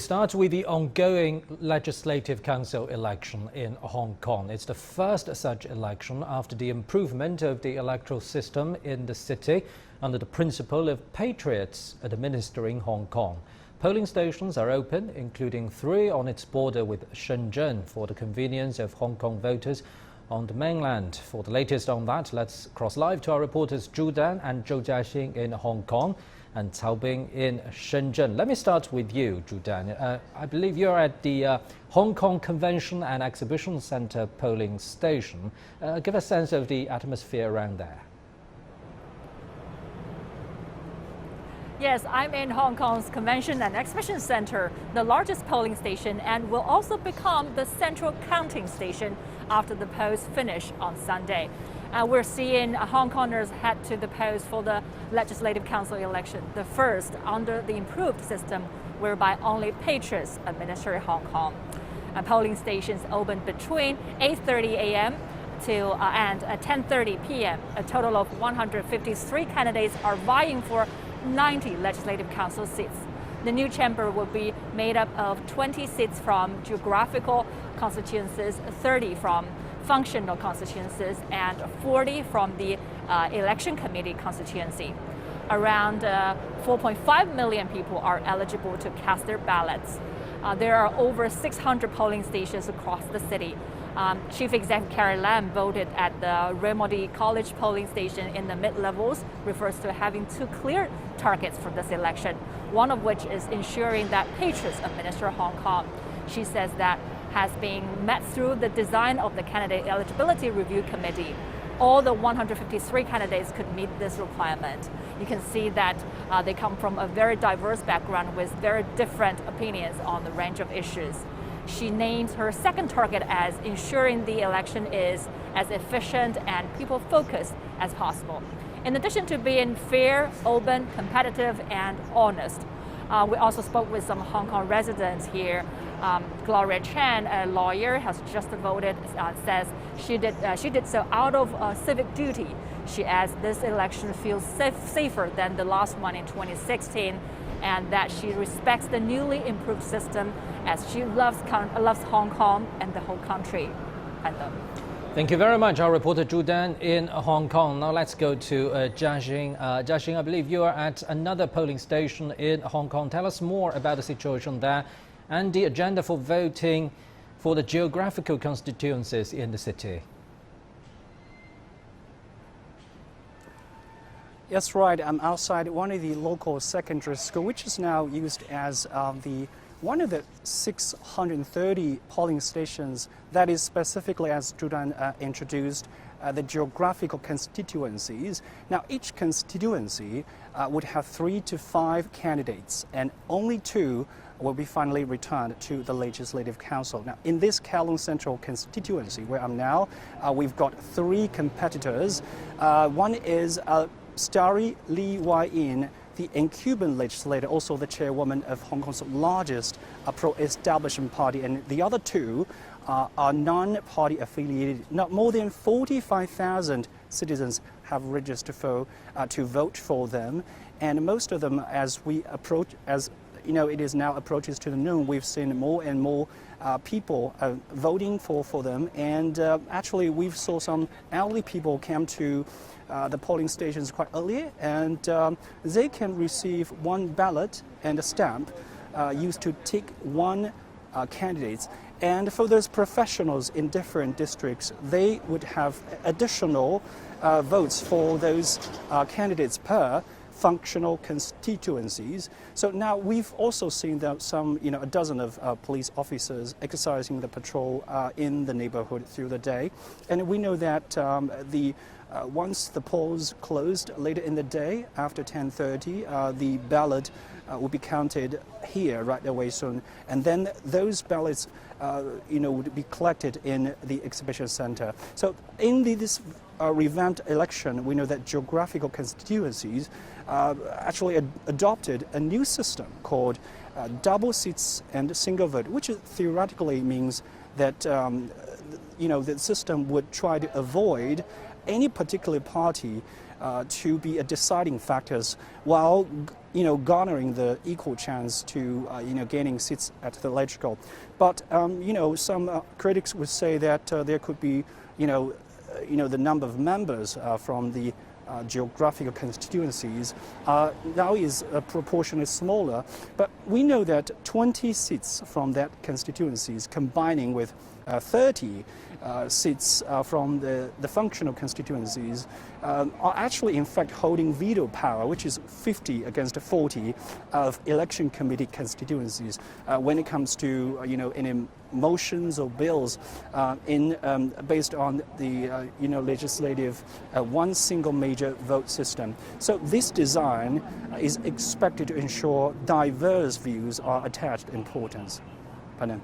Start with the ongoing Legislative Council election in Hong Kong. It's the first such election after the improvement of the electoral system in the city under the principle of patriots administering Hong Kong. Polling stations are open, including 3 on its border with Shenzhen for the convenience of Hong Kong voters on the mainland. For the latest on that, let's cross live to our reporters Zhu Dan and Zhou Jiaxing in Hong Kong and Cao Bing in Shenzhen. Let me start with you, Zhu Dan. I believe you're at the Hong Kong Convention and Exhibition Center polling station. Give a sense of the atmosphere around there. Yes, I'm in Hong Kong's Convention and Exhibition Center, the largest polling station, and will also become the central counting station after the polls finish on Sunday. We're seeing Hong Kongers head to the polls for the Legislative Council election, the first under the improved system whereby only patriots administer Hong Kong. Polling stations open between 8:30 a.m. and 10:30 p.m. A total of 153 candidates are vying for 90 Legislative Council seats. The new chamber will be made up of 20 seats from geographical constituencies, 30 from functional constituencies, and 40 from the election committee constituency. Around 4.5 million people are eligible to cast their ballots. There are over 600 polling stations across the city. Chief Executive Carrie Lam voted at the Remody College polling station in the mid-levels, refers to having 2 clear targets for this election, one of which is ensuring that patriots administer Hong Kong. She says that has been met through the design of the Candidate Eligibility Review Committee. All the 153 candidates could meet this requirement. You can see that they come from a very diverse background with very different opinions on the range of issues. She named her second target as ensuring the election is as efficient and people-focused as possible. In addition to being fair, open, competitive, and honest, we also spoke with some Hong Kong residents here. Gloria Chan, a lawyer, has just voted, says she did so out of civic duty. She adds this election feels safer than the last one in 2016, and that she respects the newly improved system as she loves Hong Kong and the whole country. Thank you very much, our reporter Zhu Dan in Hong Kong. Now let's go to Jiaxing. Jiaxing, I believe you are at another polling station in Hong Kong. Tell us more about the situation there and the agenda for voting for the geographical constituencies in the city. Yes, right. I'm outside one of the local secondary school, which is now used as one of the 630 polling stations that is specifically, as Zhu Dan introduced, the geographical constituencies. Now, each constituency would have 3 to 5 candidates, and only 2 will be finally returned to the Legislative Council. Now, in this Kowloon Central constituency, where I'm now, we've got 3 competitors. One is Starry Lee Wai-in, the incumbent legislator, also the chairwoman of Hong Kong's largest pro-establishment party, and the other 2 are non-party affiliated. Not more than 45,000 citizens have registered to vote for them, and most of them, as we approach, as you know, it is now approaches to the noon, we've seen more and more people voting for them, and actually we've saw some elderly people come to the polling stations quite early, and they can receive 1 ballot and a stamp used to tick 1 candidate. And for those professionals in different districts, they would have additional votes for those candidates per functional constituencies. So now we've also seen that a dozen of police officers exercising the patrol in the neighborhood through the day. And we know that once the polls closed later in the day, after 10:30, the ballot will be counted here right away soon. And then those ballots would be collected in the exhibition center. So in this revamped election, we know that geographical constituencies actually adopted a new system called double seats and single vote, which theoretically means that the system would try to avoid any particular party to be a deciding factors while garnering the equal chance to gaining seats at the LegCo. But some critics would say that there could be the number of members from the geographical constituencies now is proportionally smaller, but we know that 20 seats from that constituencies combining with 30 seats from the functional constituencies are actually in fact holding veto power, which is 50 against 40 of election committee constituencies when it comes to any motions or bills based on the legislative one single major vote system. So this design is expected to ensure diverse views are attached importance. Pardon.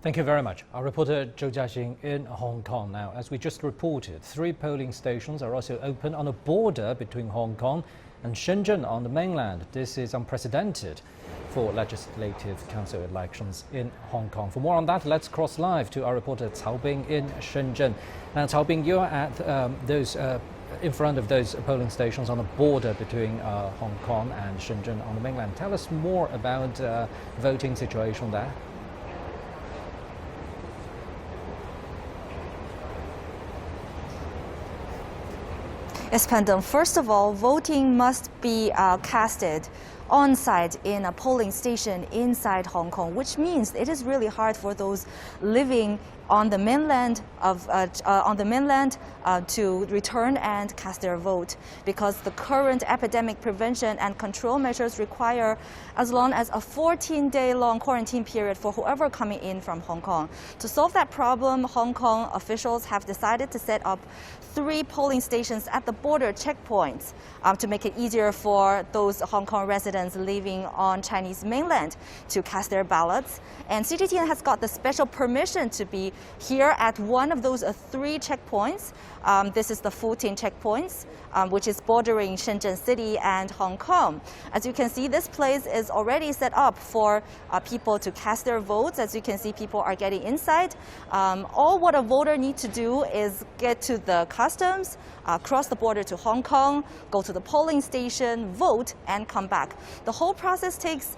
Thank you very much. Our reporter Zhou Jiaxing in Hong Kong. Now, as we just reported, 3 polling stations are also open on a border between Hong Kong and Shenzhen on the mainland. This is unprecedented for Legislative Council elections in Hong Kong. For more on that, let's cross live to our reporter Cao Bing in Shenzhen. Now, Cao Bing, you're at in front of those polling stations on the border between Hong Kong and Shenzhen on the mainland. Tell us more about voting situation there. Yes, Pandem. First of all, voting must be casted on-site in a polling station inside Hong Kong, which means it is really hard for those living on the mainland to return and cast their vote, because the current epidemic prevention and control measures require as long as a 14-day-long quarantine period for whoever coming in from Hong Kong. To solve that problem, Hong Kong officials have decided to set up 3 polling stations at the border checkpoints to make it easier for those Hong Kong residents living on Chinese mainland to cast their ballots. And CGTN has got the special permission to be here at one of those 3 checkpoints. This is the 14 checkpoints, which is bordering Shenzhen City and Hong Kong. As you can see, this place is already set up for people to cast their votes. As you can see, people are getting inside. All what a voter needs to do is get to the customs, cross the border to Hong Kong, go to the polling station, vote, and come back. The whole process takes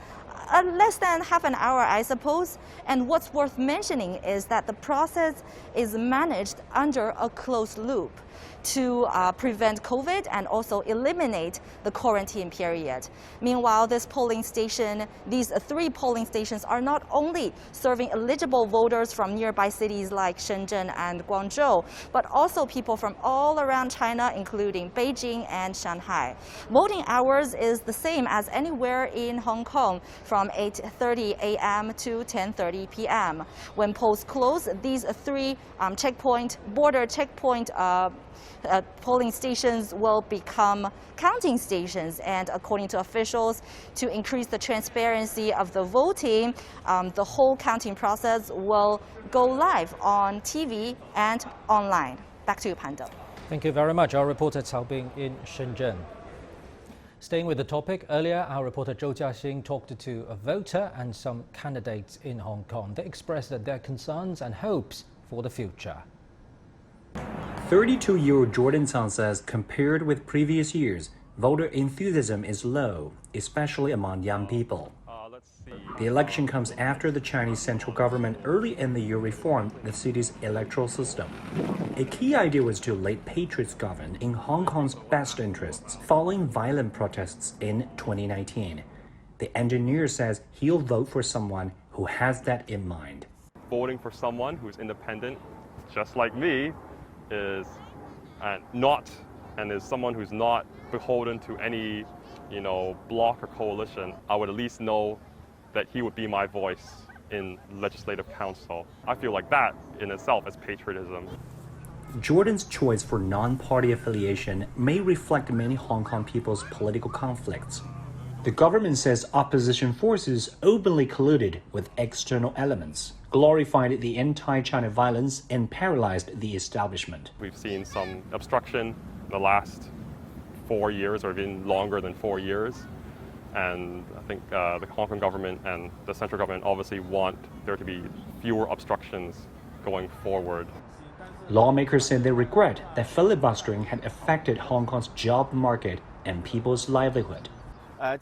less than half an hour, I suppose. And what's worth mentioning is that the process is managed under a closed loop to prevent COVID and also eliminate the quarantine period. Meanwhile, these 3 polling stations are not only serving eligible voters from nearby cities like Shenzhen and Guangzhou, but also people from all around China, including Beijing and Shanghai. Voting hours is the same as anywhere in Hong Kong, from 8:30 a.m. to 10:30 p.m. When polls close, these 3 border checkpoint polling stations will become counting stations, and according to officials, to increase the transparency of the voting, the whole counting process will go live on TV and online. Back to you, Panda. Thank you very much. Our reporter Cao Bing in Shenzhen. Staying with the topic, earlier our reporter Zhou Jiaxing talked to a voter and some candidates in Hong Kong. They expressed their concerns and hopes for the future. 32-year-old Jordan Tsang says compared with previous years, voter enthusiasm is low, especially among young people. The election comes after the Chinese central government early in the year reformed the city's electoral system. A key idea was to let patriots govern in Hong Kong's best interests following violent protests in 2019. The engineer says he'll vote for someone who has that in mind. Voting for someone who's independent, just like me, is someone who's not beholden to any, bloc or coalition. I would at least know that he would be my voice in Legislative Council. I feel like that in itself is patriotism. Jordan's choice for non-party affiliation may reflect many Hong Kong people's political conflicts. The government says opposition forces openly colluded with external elements, glorified the anti-China violence, and paralyzed the establishment. We've seen some obstruction in the last 4 years, or even longer than 4 years. And I think the Hong Kong government and the central government obviously want there to be fewer obstructions going forward. Lawmakers said they regret that filibustering had affected Hong Kong's job market and people's livelihood. The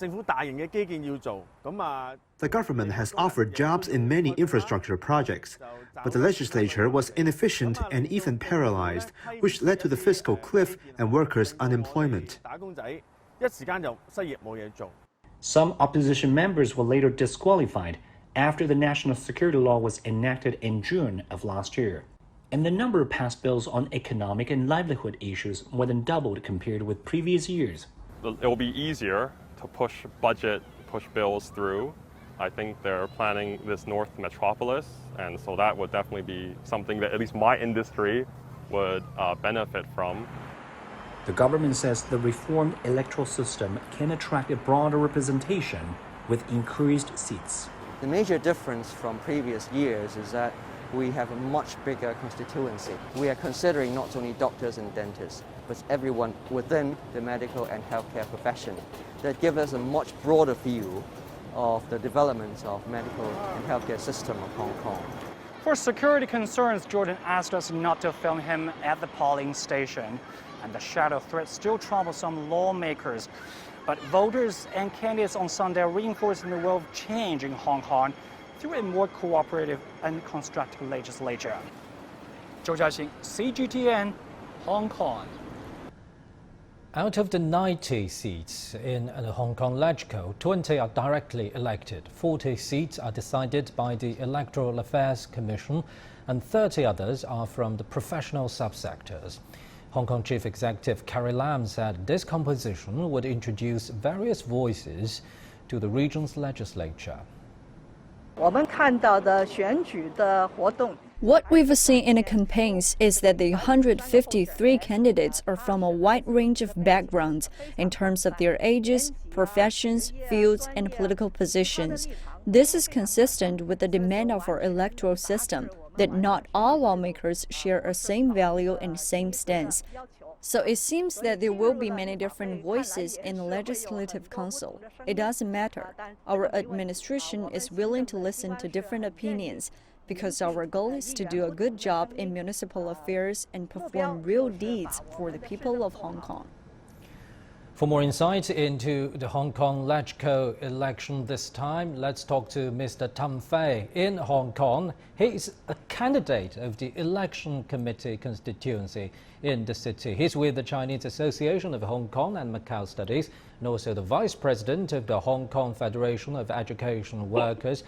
government has offered jobs in many infrastructure projects, but the legislature was inefficient and even paralyzed, which led to the fiscal cliff and workers' unemployment. Some opposition members were later disqualified after the national security law was enacted in June of last year. And the number of passed bills on economic and livelihood issues more than doubled compared with previous years. It will be easier to push bills through. I think they're planning this North Metropolis, and so that would definitely be something that at least my industry would benefit from. The government says the reformed electoral system can attract a broader representation with increased seats. The major difference from previous years is that we have a much bigger constituency. We are considering not only doctors and dentists, but everyone within the medical and healthcare profession. That gives us a much broader view of the development of medical and healthcare system of Hong Kong. For security concerns, Jordan asked us not to film him at the polling station, and the shadow threat still troubles some lawmakers. But voters and candidates on Sunday are reinforcing the will of change in Hong Kong through a more cooperative and constructive legislature. Zhou Jiaxing, CGTN, Hong Kong. Out of the 90 seats in the Hong Kong LegCo, 20 are directly elected, 40 seats are decided by the Electoral Affairs Commission, and 30 others are from the professional subsectors. Hong Kong Chief Executive Carrie Lam said this composition would introduce various voices to the region's legislature. What we've seen in the campaigns is that the 153 candidates are from a wide range of backgrounds in terms of their ages, professions, fields, and political positions. This is consistent with the demand of our electoral system, that not all lawmakers share a same value and same stance. So it seems that there will be many different voices in the Legislative Council. It doesn't matter. Our administration is willing to listen to different opinions because our goal is to do a good job in municipal affairs and perform real deeds for the people of Hong Kong. For more insight into the Hong Kong LegCo election this time, let's talk to Mr. Tam Fei in Hong Kong. He's a candidate of the Election Committee constituency in the city. He's with the Chinese Association of Hong Kong and Macau Studies and also the Vice President of the Hong Kong Federation of Education Workers.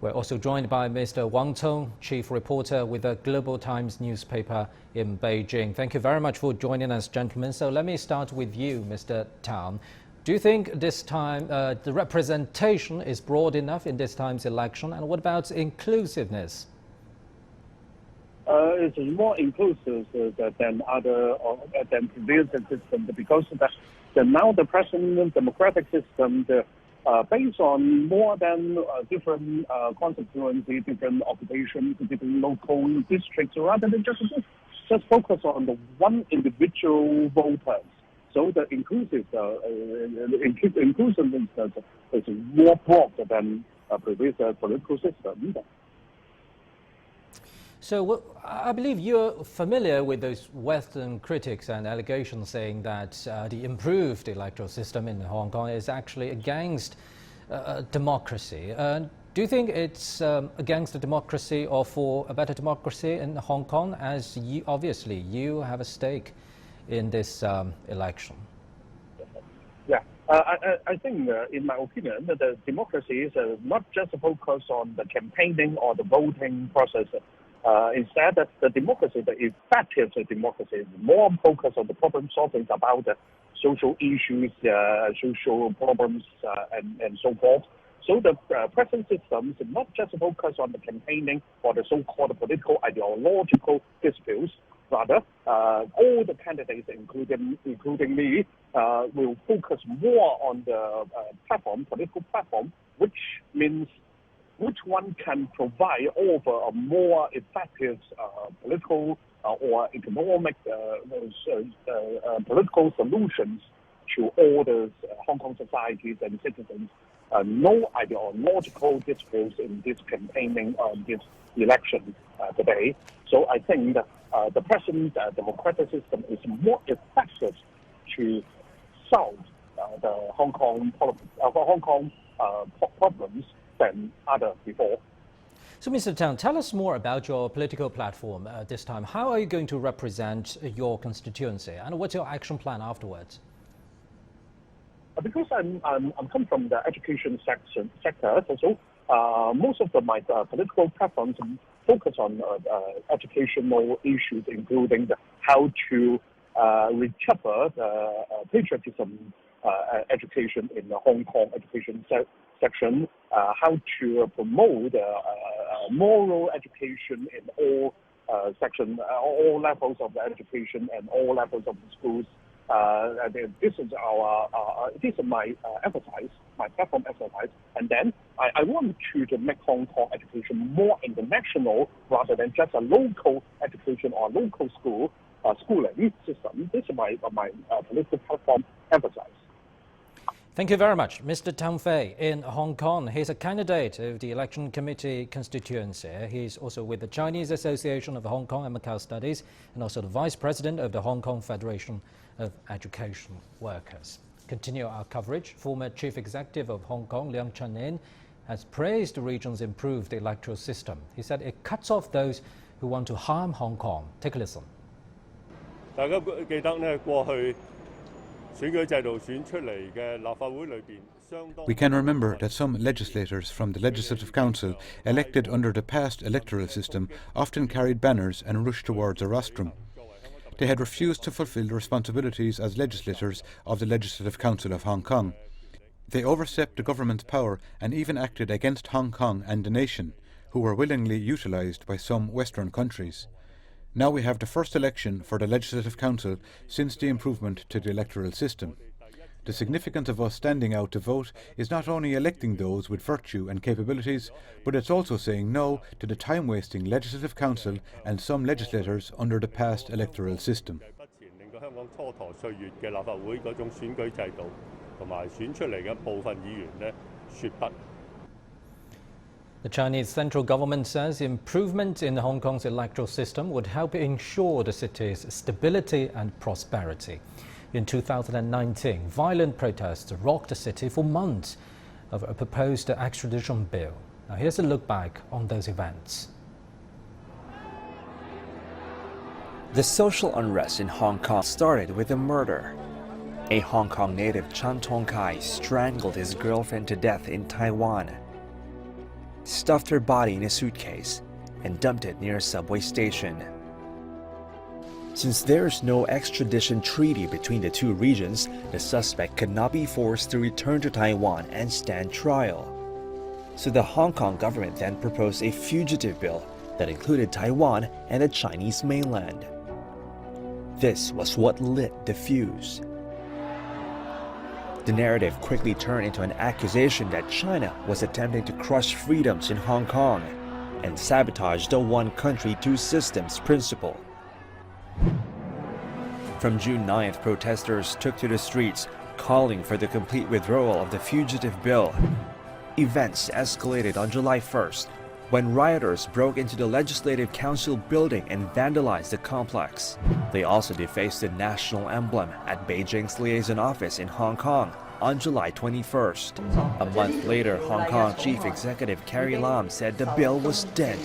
We're also joined by Mr. Wang Tong, Chief Reporter with the Global Times newspaper in Beijing. Thank you very much for joining us, gentlemen. So let me start with you, Mr. Tam. Do you think this time the representation is broad enough in this time's election? And what about inclusiveness? It's more inclusive than previous systems because now the present democratic system, based on more than different constituency, different occupations, different local districts, rather than just focus on the one individual voter. So the inclusiveness is more broad than previous political system. So I believe you're familiar with those Western critics and allegations saying that the improved electoral system in Hong Kong is actually against democracy. Do you think it's against the democracy or for a better democracy in Hong Kong, as you have a stake in this election? Yeah, I think, in my opinion, that the democracy is not just focused on the campaigning or the voting process. Instead, that the democracy, the effective democracy, is more focused on the problem solving about the social issues, social problems, and so forth. So the present system is not just focused on the campaigning or the so-called political ideological disputes. Rather, all the candidates, including me, will focus more on the political platform, which means which one can offer a more effective political or economic political solutions to all the Hong Kong societies and citizens. No ideological disputes in this campaigning this election today. So I think that the present democratic system is more effective to solve the Hong Kong problems than other before. So, Mr. Tang, tell us more about your political platform this time. How are you going to represent your constituency, and what's your action plan afterwards? Because I'm come from the education sector, so most of my political platforms focus on educational issues, including how to recover the patriotism education in the Hong Kong education section, how to promote moral education in all sections, all levels of the education and all levels of the schools. This is my exercise, my platform exercise, and then I want to make Hong Kong education more international rather than just a local education or local schooling system. This is my political platform emphasize. Thank you very much. Mr. Tang Fei in Hong Kong. He's a candidate of the Election Committee constituency. He's also with the Chinese Association of Hong Kong and Macau Studies and also the Vice President of the Hong Kong Federation of Education Workers. Continue our coverage. Former Chief Executive of Hong Kong, Leung Chun-in, has praised the region's improved electoral system. He said it cuts off those who want to harm Hong Kong. Take a listen. We can remember that some legislators from the Legislative Council elected under the past electoral system often carried banners and rushed towards a rostrum. They had refused to fulfil the responsibilities as legislators of the Legislative Council of Hong Kong. They overstepped the government's power and even acted against Hong Kong and the nation, who were willingly utilised by some Western countries. Now we have the first election for the Legislative Council since the improvement to the electoral system. The significance of us standing out to vote is not only electing those with virtue and capabilities, but it's also saying no to the time-wasting Legislative Council and some legislators under the past electoral system. The Chinese central government says improvement in Hong Kong's electoral system would help ensure the city's stability and prosperity. In 2019, violent protests rocked the city for months over a proposed extradition bill. Now here's a look back on those events. The social unrest in Hong Kong started with a murder. A Hong Kong native, Chan Tong-kai, strangled his girlfriend to death in Taiwan, stuffed her body in a suitcase, and dumped it near a subway station. Since there is no extradition treaty between the two regions, the suspect could not be forced to return to Taiwan and stand trial. So the Hong Kong government then proposed a fugitive bill that included Taiwan and the Chinese mainland. This was what lit the fuse. The narrative quickly turned into an accusation that China was attempting to crush freedoms in Hong Kong and sabotage the one country, two systems principle. From June 9th, protesters took to the streets, calling for the complete withdrawal of the fugitive bill. Events escalated on July 1st, when rioters broke into the Legislative Council building and vandalized the complex. They also defaced the national emblem at Beijing's liaison office in Hong Kong on July 21st. A month later, Hong Kong Chief Executive Carrie Lam said the bill was dead.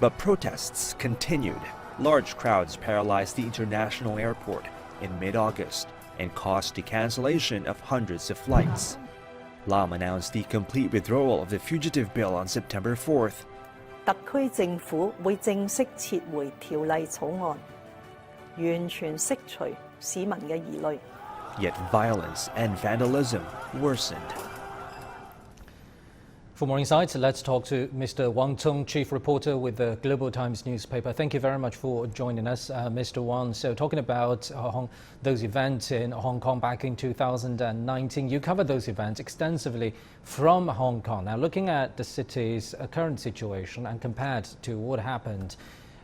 But protests continued. Large crowds paralyzed the international airport in mid-August and caused the cancellation of hundreds of flights. Lam announced the complete withdrawal of the fugitive bill on September 4th. 特區政府會正式撤回條例草案，完全釋除市民嘅疑慮。 Yet violence and vandalism worsened. For more insights, let's talk to Mr. Wang Tung, chief reporter with the Global Times newspaper. Thank you very much for joining us, Mr. Wang. So talking about those events in Hong Kong back in 2019, you covered those events extensively from Hong Kong. Now looking at the city's current situation and compared to what happened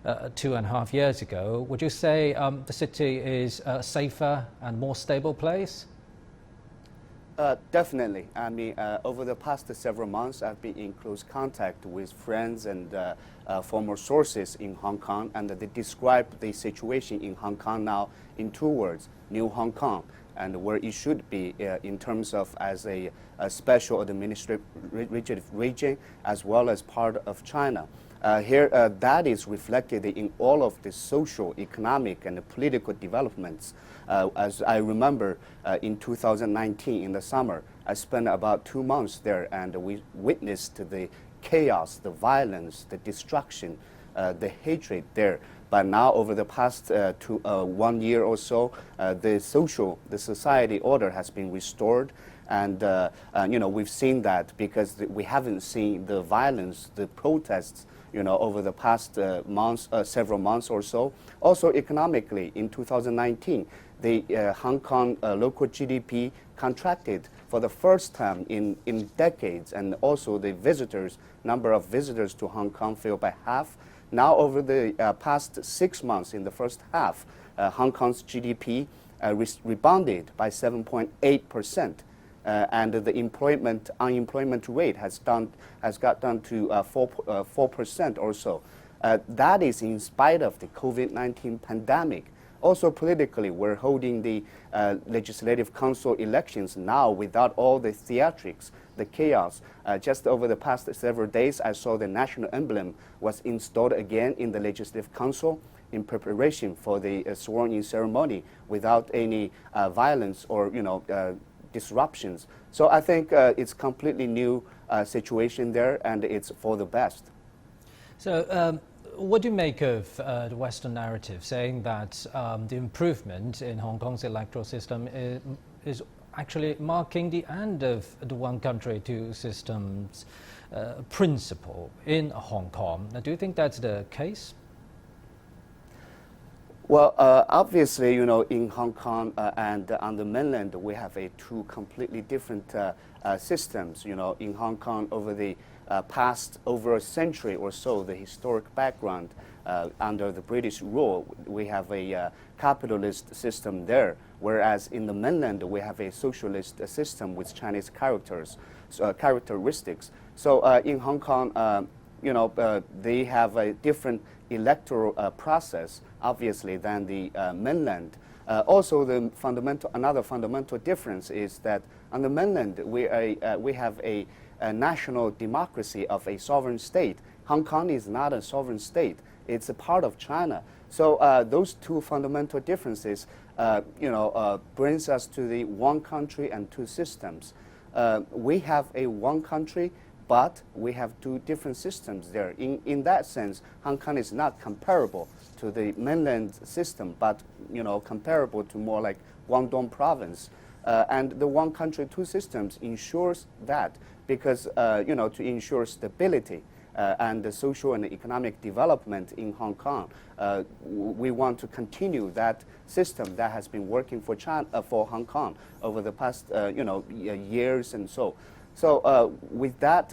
2.5 years ago, would you say the city is a safer and more stable place? Definitely. I mean, over the past several months, I've been in close contact with friends and former sources in Hong Kong, and they describe the situation in Hong Kong now in two words: New Hong Kong, and where it should be in terms of as a special administrative region as well as part of China. Here, that is reflected in all of the social, economic, and political developments. As I remember, in 2019, in the summer, I spent about 2 months there, and we witnessed the chaos, the violence, the destruction, the hatred there. But now, over the past 1 year or so, the society order has been restored. And we've seen that because we haven't seen the violence, the protests, over the past several months or so. Also, economically, in 2019, the Hong Kong local GDP contracted for the first time in decades, and also the number of visitors to Hong Kong fell by half. Now, over the past 6 months, in the first half, Hong Kong's GDP rebounded by 7.8%. And the unemployment rate has got down to 4% or so. That is in spite of the COVID-19 pandemic. Also politically, we're holding the Legislative Council elections now without all the theatrics, the chaos. Just over the past several days, I saw the national emblem was installed again in the Legislative Council in preparation for the sworn-in ceremony without any violence or disruptions. So I think it's completely new situation there, and it's for the best. So what do you make of the Western narrative saying that the improvement in Hong Kong's electoral system is actually marking the end of the one country, two systems principle in Hong Kong? Do you think that's the case? Well, obviously, in Hong Kong and on the mainland, we have two completely different systems. In Hong Kong, over the past over a century or so, the historic background under the British rule, we have a capitalist system there, whereas in the mainland, we have a socialist system with Chinese characteristics. So in Hong Kong, they have a different electoral process, obviously, than the mainland. Also, another fundamental difference is that on the mainland, we have a national democracy of a sovereign state. Hong Kong is not a sovereign state; it's a part of China. So those two fundamental differences, brings us to the one country and two systems. We have a one country, but we have two different systems there. In that sense, Hong Kong is not comparable to the mainland system, but comparable to more like Guangdong province. And the one country, two systems ensures that because to ensure stability and the social and economic development in Hong Kong, we want to continue that system that has been working for Hong Kong over the past years and so. So with that,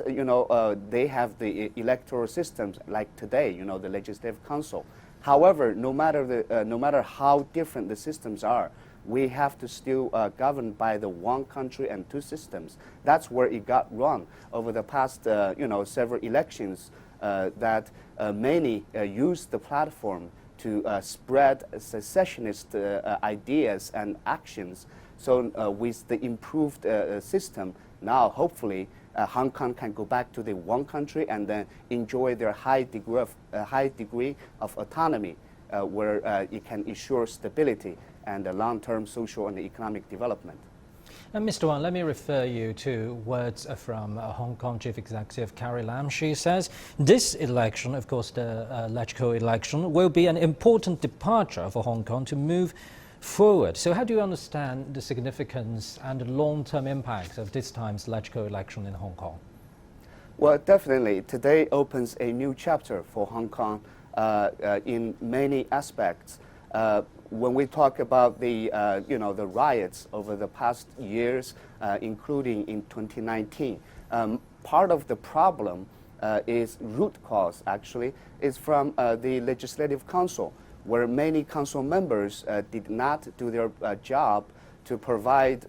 they have the electoral systems like today, the Legislative Council. However, no matter how different the systems are, we have to still govern by the one country and two systems. That's where it got wrong over the past, several elections. That many used the platform to spread secessionist ideas and actions. So with the improved system, now hopefully Hong Kong can go back to the one country and then enjoy their high degree of autonomy, where it can ensure stability and long-term social and economic development. And Mr. Wang, let me refer you to words from Hong Kong Chief Executive Carrie Lam. She says this election, of course the LegCo election, will be an important departure for Hong Kong to move forward. So how do you understand the significance and the long-term impacts of this time's LegCo election in Hong Kong? Well, definitely. Today opens a new chapter for Hong Kong in many aspects. When we talk about the the riots over the past years, including in 2019, part of the problem is root cause. Actually, is from the Legislative Council, where many council members did not do their job to provide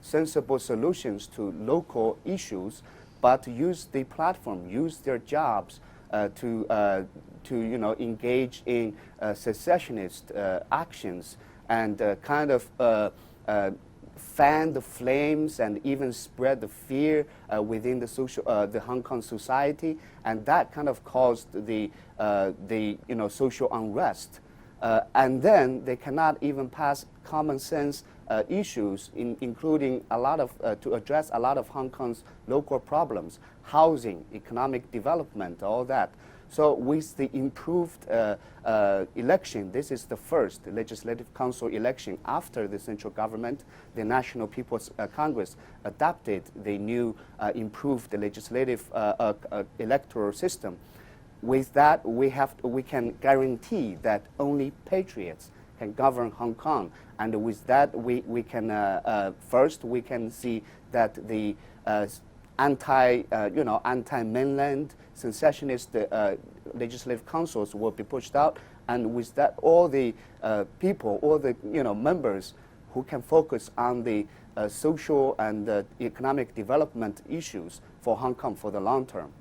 sensible solutions to local issues, but use the platform, use their jobs to engage in secessionist actions and kind of fan the flames and even spread the fear within the Hong Kong society, and that kind of caused the social unrest. And then they cannot even pass common sense issues, including a lot of to address a lot of Hong Kong's local problems, housing, economic development, all that. So with the improved election, this is the first Legislative Council election after the central government, the National People's Congress adopted the new improved legislative electoral system. With that, we can guarantee that only patriots can govern Hong Kong, and with that, we can first we can see that the anti-mainland secessionist legislative councils will be pushed out, and with that, all the people, all the members who can focus on the social and economic development issues for Hong Kong for the long term.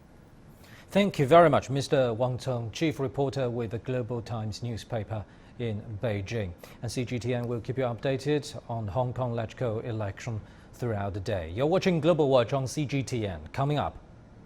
Thank you very much, Mr. Wang Tong, Chief Reporter with the Global Times newspaper in Beijing. And CGTN will keep you updated on Hong Kong LegCo election throughout the day. You're watching Global Watch on CGTN. Coming up.